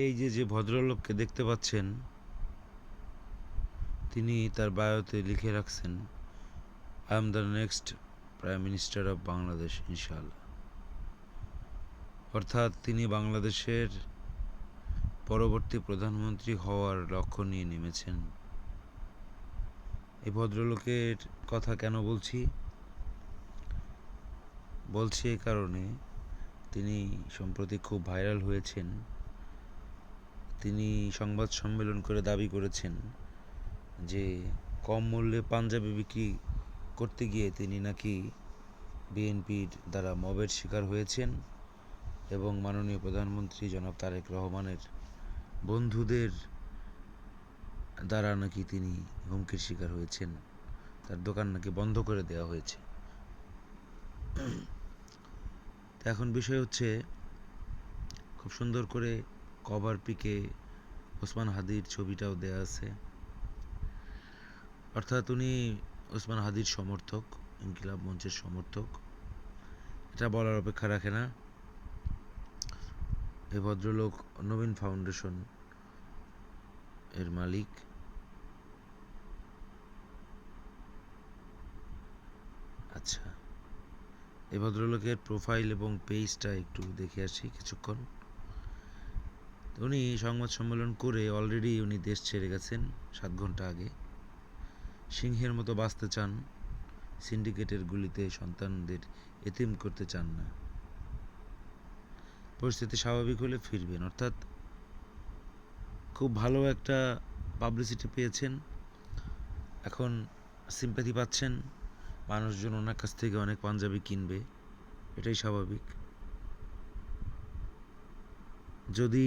এই যে যে ভদ্রলোককে দেখতে পাচ্ছেন, তিনি তার বায়োতে লিখে রাখছেন, I am the next prime minister of Bangladesh ইনশাআল্লাহ। অর্থাৎ তিনি বাংলাদেশের পরবর্তী প্রধানমন্ত্রী হওয়ার লক্ষ্য নিয়ে নেমেছেন। এই ভদ্রলোকের কথা কেন বলছি এই কারণে, তিনি সম্প্রতি খুব ভাইরাল হয়েছেন। তিনি সংবাদ সম্মেলন করে দাবি করেছেন যে কম মূল্যে পাঞ্জাবি বিক্রি করতে গিয়ে তিনি নাকি বিএনপির দ্বারা মবের শিকার হয়েছেন এবং মাননীয় প্রধানমন্ত্রী জনাব তারেক রহমানের বন্ধুদের দ্বারা নাকি তিনি হুমকির শিকার হয়েছেন। তার দোকান নাকি বন্ধ করে দেওয়া হয়েছে। এখন বিষয় হচ্ছে, খুব সুন্দর করে কভার পিকে ওসমান হাদির ছবিটাও দেয়া আছে। অর্থাৎ উনি ওসমান হাদির সমর্থক, ইনকিলাব মঞ্চের সমর্থক, এটা বলার অপেক্ষা রাখে না। এই ভদ্রলোক নবীন ফাউন্ডেশন এর মালিক। আচ্ছা, এই ভদ্রলোকের প্রোফাইল এবং পেজটা একটু দেখে আসি কিছুক্ষণ। উনি সংবাদ সম্মেলন করে অলরেডি উনি দেশ ছেড়ে গেছেন 7 ঘন্টা আগে। সিংহের মতো বাঁচতে চান, সিন্ডিকেটের গুলিতে সন্তানদের এতিম করতে চান না, পরিস্থিতি স্বাভাবিক হলে ফিরবেন। অর্থাৎ খুব ভালো একটা পাবলিসিটি পেয়েছেন, এখন সিম্প্যাথি পাচ্ছেন, মানুষজন ওনার কাছ থেকে অনেক পাঞ্জাবি কিনবে, এটাই স্বাভাবিক। যদি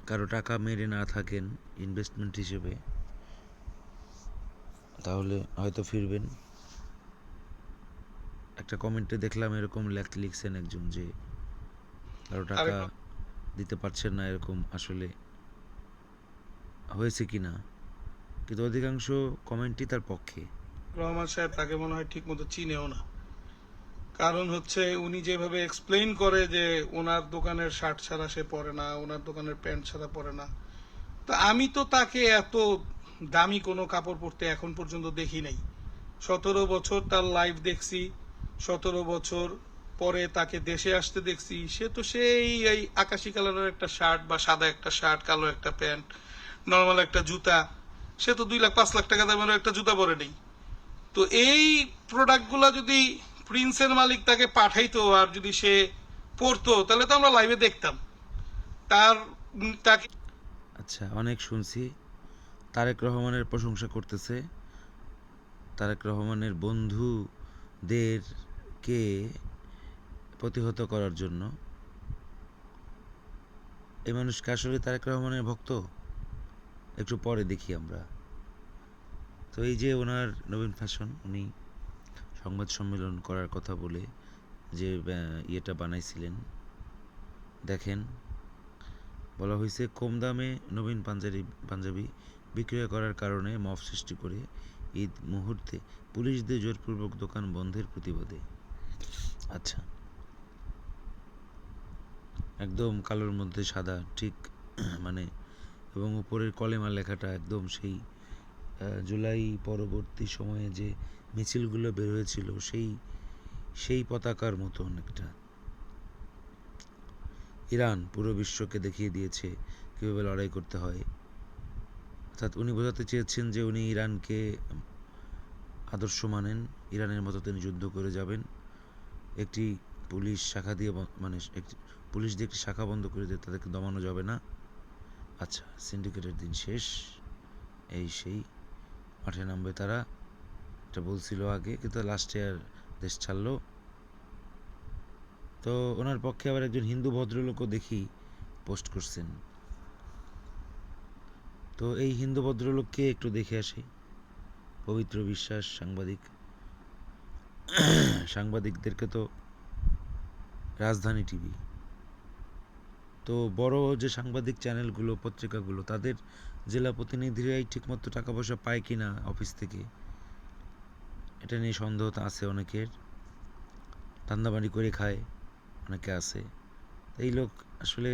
কারো টাকা মেরে না থাকেন ইনভেস্টমেন্ট হিসেবে, তাহলে হয়তো ফিরবেন। একটা কমেন্টে দেখলাম এরকম লিখছেন একজন যে কারো টাকা দিতে পারছেন না, এরকম আসলে হয়েছে কি না, কিন্তু অধিকাংশ কমেন্টই তার পক্ষে। রহমান সাহেব তাকে মনে হয় ঠিক মতো চিনেও না। কারণ হচ্ছে উনি যেভাবে এক্সপ্লেইন করে যে ওনার দোকানের শার্ট ছাড়া সে পরে না, ওনার দোকানের প্যান্ট ছাড়া পরে না। তো আমি তো তাকে এত দামি কোনো কাপড় পরতে এখন পর্যন্ত দেখি নাই। 17 বছর তার লাইভ দেখছি, 17 বছর পরে তাকে দেশে আসতে দেখছি। সে তো সেই এই আকাশি কালারের একটা শার্ট বা সাদা একটা শার্ট, কালো একটা প্যান্ট, নর্মাল একটা জুতা। সে তো 2 লাখ 5 লাখ টাকা দামের একটা জুতা পরে নেই। তো এই প্রোডাক্টগুলা যদি প্রিন্সের মালিক তাকে পাঠাইতো আর যদি সে পড়তো, তাহলে তো আমরা লাইভে দেখতাম তার তাকে। আচ্ছা, অনেক শুনছি তারেক রহমানের প্রশংসা করতেছে, তারেক রহমানের বন্ধুদেরকে প্রতিহত করার জন্য। এই মানুষকে আসলে তারেক রহমানের ভক্ত, একটু পরে দেখি আমরা। তো এই যে ওনার নবীন ফ্যাশন, উনি সংবাদ সম্মেলন করার কথা বলে যে ইয়েটা বানাইছিলেন, দেখেন বলা হয়েছে কম দামে নবীন পাঞ্জাবি বিক্রয় করার কারণে মব সৃষ্টি করে ঈদ মুহূর্তে পুলিশদের জোরপূর্বক দোকান বন্ধের প্রতিবাদে। আচ্ছা, একদম কালোর মধ্যে সাদা, ঠিক মানে, এবং উপরের কলেমা লেখাটা একদম সেই জুলাই পরবর্তী সময়ে যে মিছিলগুলো বের হয়েছিল সেই পতাকার মতো অনেকটা। ইরান পুরো বিশ্বকে দেখিয়ে দিয়েছে কীভাবে লড়াই করতে হয়। অর্থাৎ উনি বোঝাতে চেয়েছেন যে উনি ইরানকে আদর্শ মানেন, ইরানের মতো তিনি যুদ্ধ করে যাবেন। একটি পুলিশ শাখা দিয়ে মানে একটি পুলিশ দিয়ে একটি শাখা বন্ধ করে দিয়ে তাদেরকে দমানো যাবে না। আচ্ছা, সিন্ডিকেটের দিন শেষ, এই সেই মাঠে নামবে তারা, এটা বলছিল আগে, কিন্তু লাস্টে আর দেশ ছাড়লো। তো ওনার পক্ষে আবার একজন হিন্দু ভদ্রলোকও দেখি পোস্ট করছেন। তো এই হিন্দু ভদ্রলোককে একটু দেখে আসি। পবিত্র বিশ্বাস, সাংবাদিকদেরকে তো রাজধানী টিভি, তো বড় যে সাংবাদিক চ্যানেলগুলো, পত্রিকাগুলো, তাদের জেলা প্রতিনিধিরাই ঠিকমতো টাকা পয়সা পায় কি না অফিস থেকে, এটা নিয়ে সন্দেহ আছে অনেকের। ধান্দাবাড়ি করে খায় অনেকে আছে। এই লোক আসলে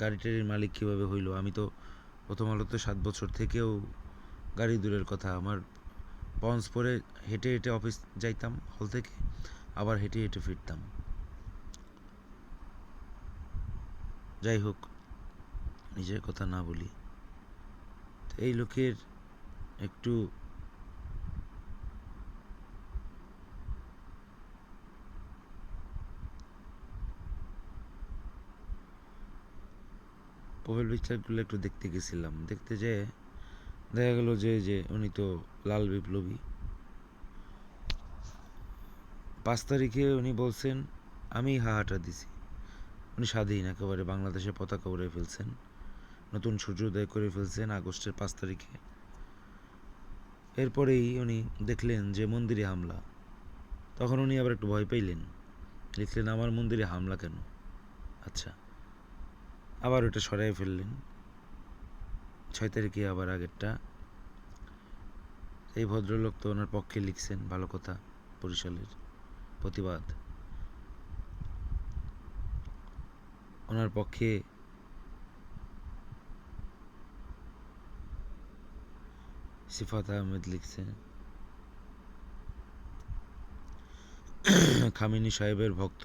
গাড়িটার মালিক কীভাবে হইলো? আমি তো প্রথম আলোতে 7 বছর থেকেও গাড়ি দূরের কথা, আমার পন্স পরে হেঁটে হেঁটে অফিস যাইতাম হল থেকে, আবার হেঁটে হেঁটে ফিরতাম। যাই হোক, নিজের কথা না বলি। তো এই লোকের একটু প্রোফাইল পিকচারগুলো একটু দেখতে গেছিলাম, দেখতে যেয়ে দেখা গেল যে উনি তো লাল বিপ্লবী। 5 তারিখে উনি বলছেন আমি হাহাটা দিছি। উনি স্বাধীন, একেবারে বাংলাদেশের পতাকা উড়ে ফেলছেন, নতুন সূর্যোদয় করে ফেলছেন আগস্টের 5 তারিখে। এরপরেই উনি দেখলেন যে মন্দিরে হামলা, তখন উনি আবার একটু ভয় পাইলেন, লিখলেন আমার মন্দিরে হামলা কেন? আচ্ছা, আবার ওটা সরাই ফেললেন। 6 তারিখে আবার আগেরটা। এই ভদ্রলোক তো ওনার পক্ষে লিখছেন, ভালো কথা, বরিশালের প্রতিবাদ, ওনার পক্ষে সিফাত আহমেদ লিখছেন। খামেনি সাহেবের ভক্ত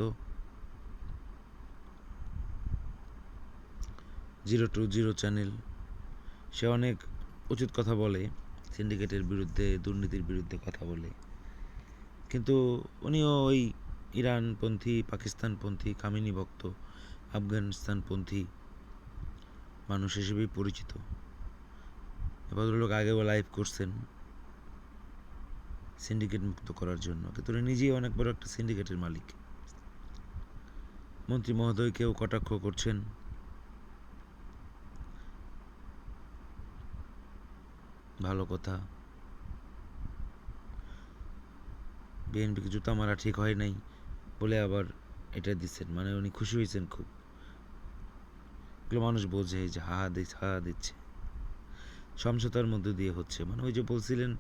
020 চ্যানেল, সে অনেক উচিত কথা বলে, সিন্ডিকেটের বিরুদ্ধে, দুর্নীতির বিরুদ্ধে কথা বলে, কিন্তু উনিও ওই ইরানপন্থী, পাকিস্তানপন্থী, খামেনি ভক্ত, আফগানিস্তানপন্থী মানুষ হিসেবেই পরিচিত। ভদ্রলোক আগেও লাইভ করছেন সিন্ডিকেট মুক্ত করার জন্য, কিন্তু উনি নিজেই অনেক বড় একটা সিন্ডিকেটের মালিক। মন্ত্রী মহোদয়কেও কটাক্ষ করছেন। ভালো কথা। বিএনপিকে জুতা মারা ঠিক হয় নাই বলে আবার এটা দিচ্ছেন, মানে উনি খুশি হয়েছেন খুব। এগুলো মানুষ বোঝে যে হা দিচ্ছে, সমঝোতার মধ্যে দিয়ে হচ্ছে, মানে ওই যে বলছিলেন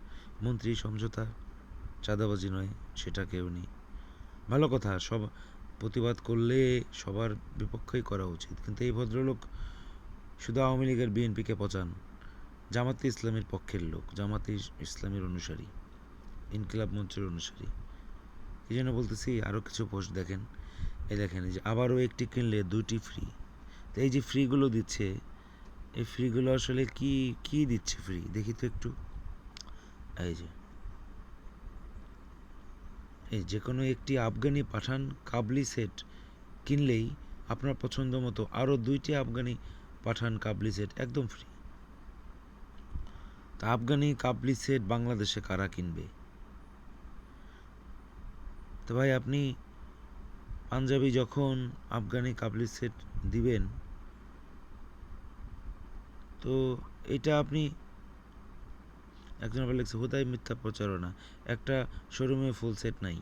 মন্ত্রী সমঝোতা, চাঁদাবাজি নয়, সেটাকে উনি, ভালো কথা, সব প্রতিবাদ করলে সবার বিপক্ষেই করা উচিত, কিন্তু এই ভদ্রলোক শুধু আওয়ামী লীগের বিএনপিকে পচান, জামাতে ইসলামের পক্ষের লোক, জামাতে ইসলামের অনুসারী, ইনকিলাব মঞ্চের অনুসারী। এই জন্য বলতেছি, আরও কিছু পোস্ট দেখেন, এই দেখেন, এই যে আবারও একটি কিনলে 2টি ফ্রি। তো এই যে ফ্রিগুলো দিচ্ছে, এই ফ্রিগুলো আসলে কি কি দিচ্ছে ফ্রি, দেখি তো একটু। এই যে কোনো একটি আফগানি পাঠান কাবলি সেট কিনলেই আপনার পছন্দ মতো আরও 2টি আফগানি পাঠান কাবলি সেট একদম ফ্রি। তা আফগানি কাবলি সেট বাংলাদেশে কারা কিনবে? তো ভাই, আপনি পাঞ্জাবি যখন আফগানি কাবলি সেট দিবেন, তো এটা আপনি, একজন আবার লিখছে হুদাই মিথ্যা প্রচারণা, একটা শোরুমে ফুল সেট নাই।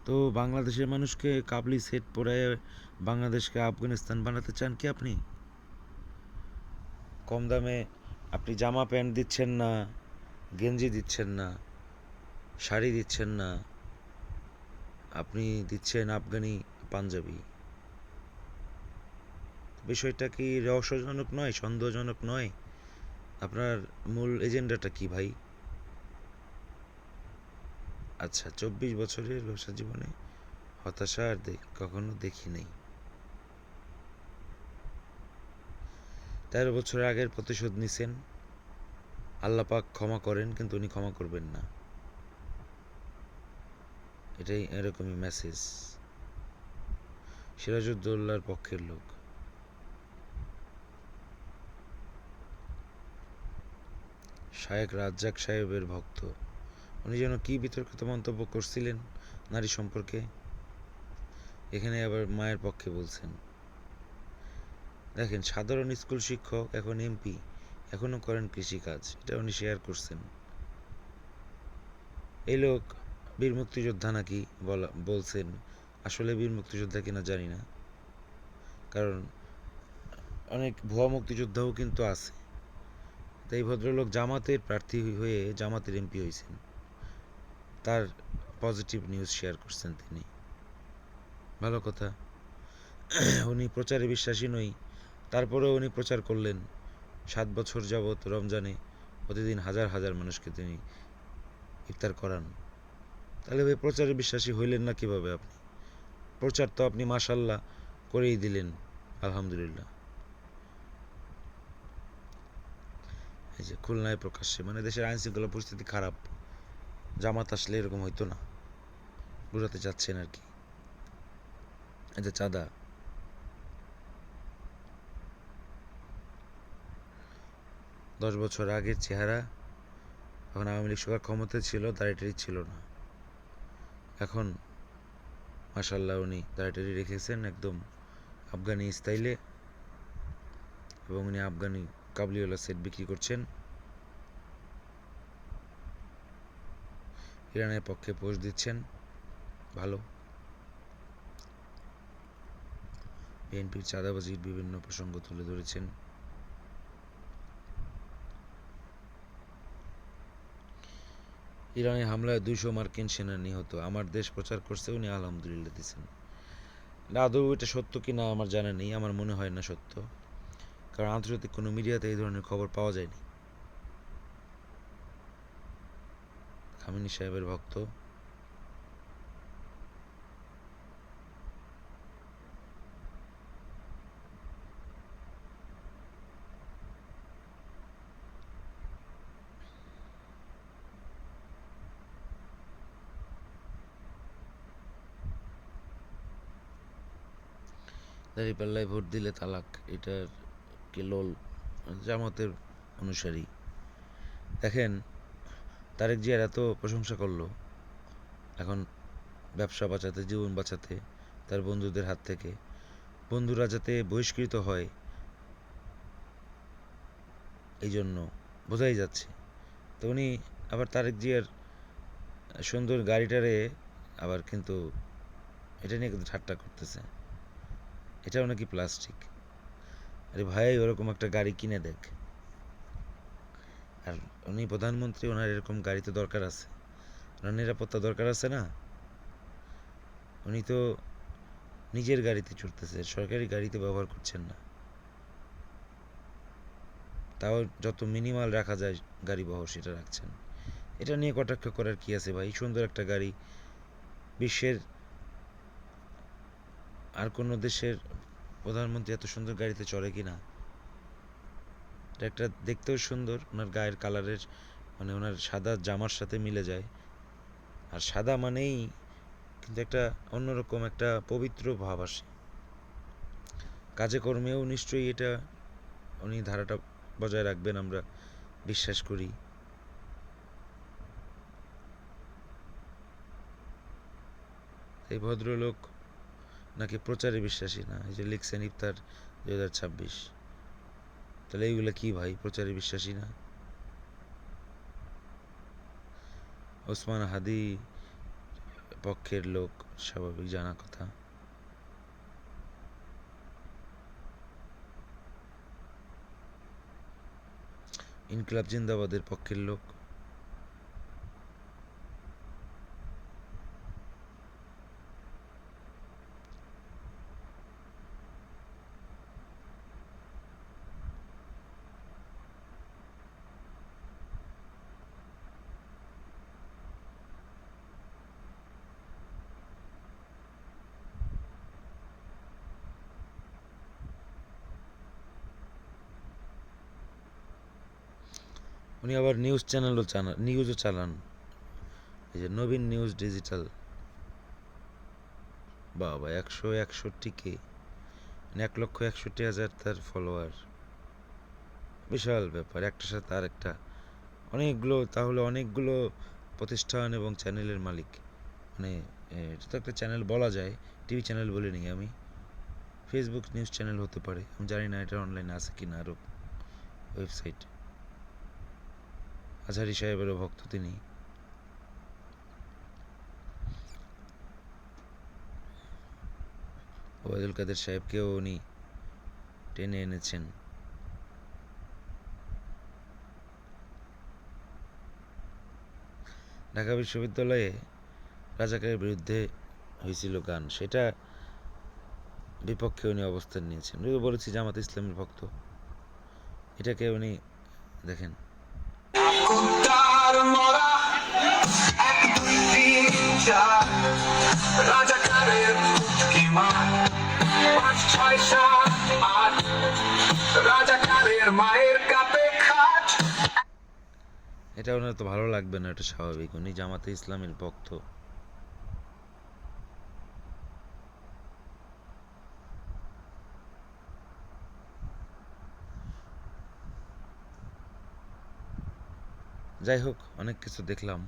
তো বাংলাদেশের মানুষকে কাবলি সেট পরায় বাংলাদেশকে আফগানিস্তান বানাতে চান কি আপনি? কম দামে আপনি জামা প্যান্ট দিচ্ছেন না, গেঞ্জি দিচ্ছেন না, শাড়ি দিচ্ছেন না, আপনি দিচ্ছেন আফগানি পাঞ্জাবি। বিষয়টা কি রহস্যজনক নয়, সন্দেহজনক নয়? আপনার মূল এজেন্ডাটা কি ভাই? আচ্ছা, 24 বছরের ব্যবসা জীবনে হতাশা আর কখনো দেখি নাই। 13 বছর আগের প্রতিশোধ নিছেন, আল্লাহ পাক ক্ষমা করেন, কিন্তু উনি ক্ষমা করবেন না, এটাই এরকমই মেসেজ। সিরাজউদ্দৌলার পক্ষের লোক। শায়েখ রাজ্জাক সাহেবের ভক্ত, উনি যেন কি বিতর্কিত মন্তব্য করছিলেন নারী সম্পর্কে, এখানে আবার মায়ের পক্ষে বলছেন। দেখেন, সাধারণ স্কুল শিক্ষক এখন এমপি, এখনও করেন কৃষিকাজ, এটা উনি শেয়ার করছেন। এই লোক বীর মুক্তিযোদ্ধা নাকি বলছেন, আসলে বীর মুক্তিযোদ্ধা কিনা জানি না, কারণ অনেক ভুয়া মুক্তিযোদ্ধাও কিন্তু আছে, তো এই ভদ্রলোক জামাতের প্রার্থী হয়ে জামাতের এমপি হয়েছেন, তার পজিটিভ নিউজ শেয়ার করছেন তিনি, ভালো কথা। উনি প্রচারে বিশ্বাসী নই, তারপরেও উনি প্রচার করলেন। 7 বছর যাবৎ রমজানে প্রতিদিন হাজার হাজার মানুষকে তিনি ইফতার করান। তাহলে ভাই প্রচারে বিশ্বাসী হইলেন না কিভাবে আপনি? প্রচার তো আপনি মাশাল্লাহ করেই দিলেন, আলহামদুলিল্লাহ। এই যে খুলনায় প্রকাশ্যে, মানে দেশের আইন শৃঙ্খলা পরিস্থিতি খারাপ, জামাত আসলে এরকম হইতো না, বোঝাতে চাচ্ছেন আর কি। এই যে চাঁদা, 10 বছর আগের চেহারা, এখন আওয়ামী লীগ সরকার ক্ষমতায় ছিল, দাঁড়িটারি ছিল না। এখন মাশাল্লাহ উনি দাঁড়িটারি রেখেছেন একদম আফগানি স্টাইলে, এবং উনি আফগানি কাবলিওয়ালা সেট বিক্রি করছেন। ইরানের পক্ষে পোস্ট দিচ্ছেন, ভালো। বিএনপির চাঁদাবাজির বিভিন্ন প্রসঙ্গ তুলে ধরেছেন। ইরানের হামলায় 200 মার্কিন সেনা নিহত, আমার দেশ প্রচার করছে, উনি আলহামদুলিল্লাহ দিচ্ছেন। আদৌ এটা সত্য কি না আমার জানা নেই, আমার মনে হয় না সত্য, কারণ আন্তর্জাতিক কোনো মিডিয়াতে এই ধরনের খবর পাওয়া যায়নি। খামেনি সাহেবের ভক্ত, দাঁড়িপাল্লায় ভোট দিলে তালাক, এটার কি লোল? জামাতের অনুসারী। দেখেন, তারেক জিয়ার এত প্রশংসা করলো, এখন ব্যবসা বাঁচাতে, জীবন বাঁচাতে, তার বন্ধুদের হাত থেকে, বন্ধুরা যাতে বহিষ্কৃত হয়, এই জন্য বোঝাই যাচ্ছে। তো উনি আবার তারেক জিয়ার সুন্দর গাড়িটারে আবার কিন্তু এটা নিয়ে কিন্তু ঠাট্টা করতেছে, এটাও নাকি প্লাস্টিক। আরে ভাই, ওরকম একটা গাড়ি কিনে দেখ। আর উনি প্রধানমন্ত্রী, ওনার এরকম গাড়ি তো দরকার আছে, ওনার নিরাপত্তা দরকার আছে না? উনি তো নিজের গাড়িতে চড়তেছে, সরকারি গাড়িতে ব্যবহার করছেন না, তাও যত মিনিমাল রাখা যায় গাড়ি বহর সেটা রাখছেন। এটা নিয়ে কটাক্ষ করার কি আছে ভাই? সুন্দর একটা গাড়ি, বিশ্বের আর কোনো দেশের প্রধানমন্ত্রী এত সুন্দর গাড়িতে চড়ে কি না? এটা একটা দেখতেও সুন্দর, ওনার গায়ের কালারের, মানে ওনার সাদা জামার সাথে মিলে যায়। আর সাদা মানেই কিন্তু একটা অন্যরকম একটা পবিত্র ভাব আসে। কাজে কর্মেও নিশ্চয়ই এটা উনি ধারাটা বজায় রাখবেন, আমরা বিশ্বাস করি। এই ভদ্রলোক নাকি প্রচারে বিশ্বাসী না, এই যে লিখছেন ইফতার 2026, তাহলে এইগুলো কি ভাই, প্রচারে বিশ্বাসী না? ওসমান হাদি পক্ষের লোক, স্বাভাবিক, জানা কথা। ইনকিলাব জিন্দাবাদের পক্ষের লোক। উনি আবার নিউজও চালান, এই যে নবীন নিউজ ডিজিটাল। বাবা, 161K, 1,61,000 তার ফলোয়ার, বিশাল ব্যাপার, একটার সাথে আর একটা, অনেকগুলো, তাহলে অনেকগুলো প্রতিষ্ঠান এবং চ্যানেলের মালিক। মানে এটা তো একটা চ্যানেল বলা যায়, টিভি চ্যানেল বলিনি আমি, ফেসবুক নিউজ চ্যানেল হতে পারে, আমি জানি না এটা অনলাইনে আছে কি না, আরও ওয়েবসাইট। আজহারি সাহেবেরও ভক্ত তিনি। ওবায়দুল কাদের সাহেবকেও উনি টেনে এনেছেন। ঢাকা বিশ্ববিদ্যালয়ে রাজাকারের বিরুদ্ধে হয়েছিল গান, সেটা বিপক্ষে উনি অবস্থান নিয়েছেন। উনি বলেছি জামাত ইসলামের ভক্ত, এটাকে উনি দেখেন। এটা ওনার তো ভালো লাগবে না, এটা স্বাভাবিক, উনি জামাতে ইসলামের ভক্ত। যাই হোক, অনেক কিছু দেখলাম।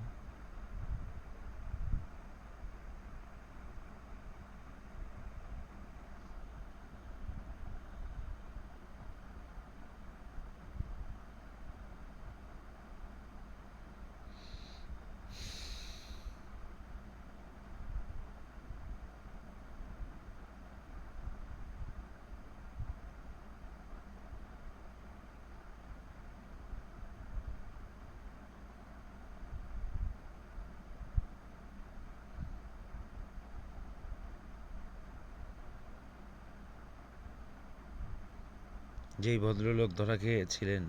যেই ভদ্রলোক ধরা খেয়েছিলেন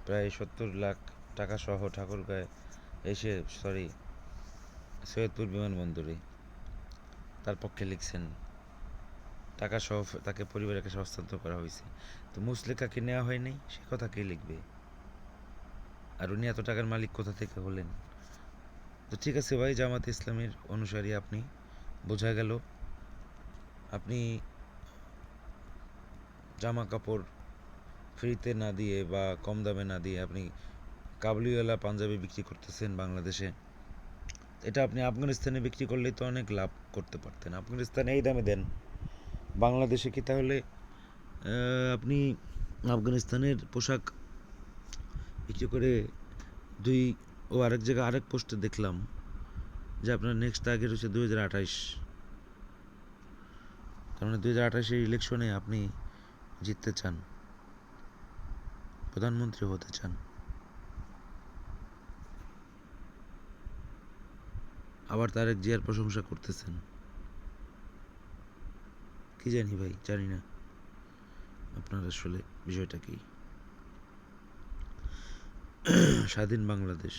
প্রায় 70 লাখ টাকা সহ ঠাকুরগাঁয়ে এসে, সরি, সৈয়দপুর বিমানবন্দরে, তার পক্ষে লিখছেন টাকা সহ তাকে পরিবারের কাছে হস্তান্তর করা হয়েছে। তো মুসলেকাকে নেওয়া হয়নি, সে কথা কে লিখবে? আর উনি এত টাকার মালিক কোথা থেকে হলেন? তো ঠিক আছে ভাই, জামাত ইসলামের অনুসারী আপনি, বোঝা গেল। আপনি জামা কাপড় ফ্রিতে না দিয়ে বা কম দামে না দিয়ে আপনি কাবুলিওয়ালা পাঞ্জাবি বিক্রি করতেছেন বাংলাদেশে। এটা আপনি আফগানিস্তানে বিক্রি করলেই তো অনেক লাভ করতে পারতেন। আফগানিস্তানে এই দামে দেন, বাংলাদেশে কি তাহলে আপনি আফগানিস্তানের পোশাক বিক্রি করে আরেক জায়গায় আরেক পোস্টে দেখলাম যে আপনার নেক্সট টার্গেট হচ্ছে 2028, তার মানে 2028-এর ইলেকশনে আপনি জিততে চান, প্রধানমন্ত্রী হতে চান। আবার তারেক জিয়ার প্রশংসা করতেছেন। কি জানি ভাই, জানি না আপনার আসলে বিষয়টা কি। স্বাধীন বাংলাদেশ,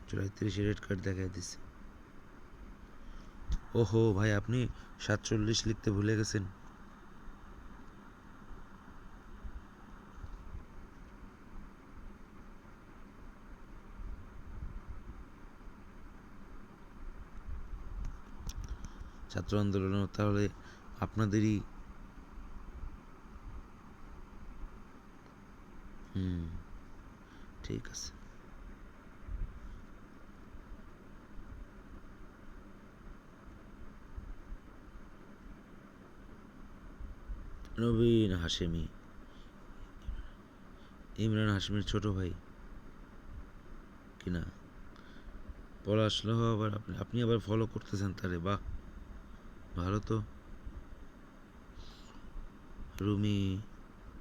জুলাই 30 রেড কার্ড দেখাই দিচ্ছে। ওহো ভাই, আপনি 47 লিখতে ভুলে গেছেন। ছাত্র আন্দোলন তাহলে আপনাদেরই। ঠিক আছে। নবীন হাশেমি, ইমরান হাশেমির ছোট ভাই কিনা? পলাশ লোহ, আবার আপনি আবার ফলো করতেছেন তারে, বাহ, ভালো তো। রুমি,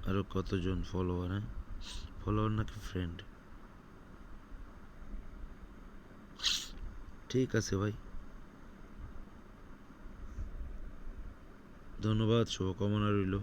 আরো কতজন ফলোয়ার? হ্যাঁ, ফলোয়ার নাকি ফ্রেন্ড? ঠিক আছে ভাই, ধন্যবাদ, শুভকামনা রইল।